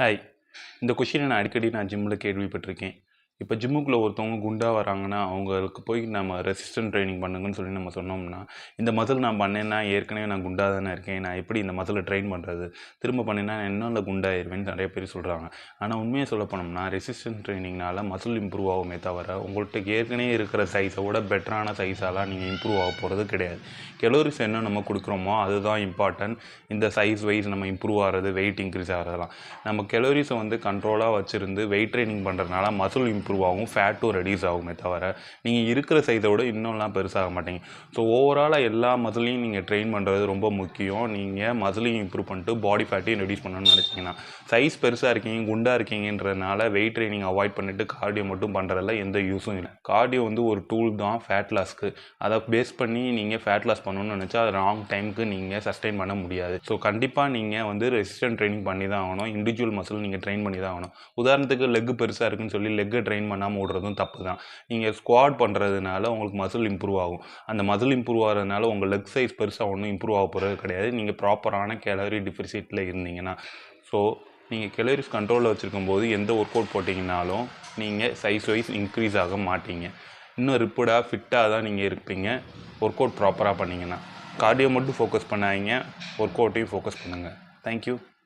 Hi. இந்த கொஷினை நான் ஜிம்மில் கேள்விப்பட்டிருக்கேன். இப்போ ஜிம்முக்குள்ளே ஒருத்தவங்க குண்டா வராங்கன்னா, அவங்களுக்கு போய் நம்ம ரெசிஸ்டன்ட் ட்ரைனிங் பண்ணுங்கன்னு சொல்லி நம்ம சொன்னோம்னா, இந்த மசில் நான் பண்ணேன்னா ஏற்கனவே நான் குண்டா தானே இருக்கேன். நான் எப்படி இந்த மசிலை ட்ரெயின் பண்ணுறது? திரும்ப பண்ணேன்னா நான் இன்னும் இல்லை குண்டாயிருவேன்னு நிறைய பேர் சொல்கிறாங்க. ஆனால் உண்மையை சொல்ல போனோம்னா, ரெசிஸ்டன்ட் ட்ரைனிங்னால மசில் இம்ப்ரூவ் ஆகுமே தவிர, உங்கள்கிட்ட ஏற்கனவே இருக்கிற சைஸை விட பெட்டரான சைஸாலாம் நீங்கள் இம்ப்ரூவ் ஆக போகிறது கிடையாது. கெலோரிஸ் என்ன நம்ம கொடுக்குறோமோ அதுதான் இம்பார்ட்டன்ட். இந்த சைஸ் வைஸ் நம்ம இம்ப்ரூவ் ஆகிறது, வெயிட் இன்க்ரீஸ் ஆகிறதெல்லாம். நம்ம கெலோரிஸை வந்து கண்ட்ரோலாக வச்சுருந்து வெயிட் ட்ரைனிங் பண்ணுறதுனால மசில் இம்ப்ரூவ் ஆகும், ஃபேட்டும் ரெடியூஸ் ஆகுமே தவிர நீங்கள் இருக்கிற சைஸை விட இன்னும்லாம் பெருசாக மாட்டீங்க. ஸோ ஓவராலாக எல்லா மசிலையும் நீங்கள் ட்ரெயின் பண்ணுறது ரொம்ப முக்கியம். நீங்கள் மசிலையும் இம்ப்ரூவ் பண்ணிட்டு பாடி ஃபேட்டையும் ரெடியூஸ் பண்ணணும்னு நினச்சிங்கன்னா, சைஸ் பெருசாக இருக்கீங்க, குண்டாக இருக்கீங்கன்றதுனால வெயிட் ட்ரைனிங் அவாய்ட் பண்ணிவிட்டு கார்டியோ மட்டும் பண்ணுறதில்ல எந்த யூஸும் இல்லை. கார்டியோ வந்து ஒரு டூல் தான் ஃபேட் லாஸ்க்கு. அதை பேஸ் பண்ணி நீங்கள் ஃபேட் லாஸ் பண்ணணும்னு நினச்சா அது ராங் டைமுக்கு நீங்கள் சஸ்டெயின் பண்ண முடியாது. ஸோ கண்டிப்பாக நீங்கள் வந்து ரெசிஸ்டன்ட் ட்ரைனிங் பண்ணி தான் ஆகணும். இண்டிவிஜுவல் மசில் நீங்கள் ட்ரெயின் பண்ணி தான் ஆகணும். உதாரணத்துக்கு லெக் பெருசாக இருக்குன்னு சொல்லி லெக்கை ட்ரெயின் பண்ணாமல் விடுறதும் தப்பு தான். நீங்கள் ஸ்குவாட் பண்ணுறதுனால உங்களுக்கு மசில் இம்ப்ரூவ் ஆகும். அந்த மசில் இம்ப்ரூவ் ஆகிறதுனால உங்கள் லெக் சைஸ் பெருசாக ஒன்றும் இம்ப்ரூவ் ஆக போகிறது கிடையாது, நீங்கள் ப்ராப்பரான கேலரி டிஃபிசிட்டில் இருந்தீங்கன்னா. ஸோ நீங்கள் கெலோரிஸ் கண்ட்ரோலில் வச்சுருக்கும் போது எந்த ஒர்க் அவுட் போட்டிங்கனாலும் நீங்கள் சைஸ் வைஸ் இன்க்ரீஸ் ஆக மாட்டீங்க. இன்னும் ரிப்படாக ஃபிட்டாக தான் நீங்கள் இருப்பீங்க ஒர்க் அவுட் ப்ராப்பராக பண்ணிங்கன்னா. கார்டியோ மட்டும் ஃபோக்கஸ் பண்ணாதீங்க, ஒர்க் அவுட்டையும் ஃபோக்கஸ் பண்ணுங்கள். தேங்க்யூ.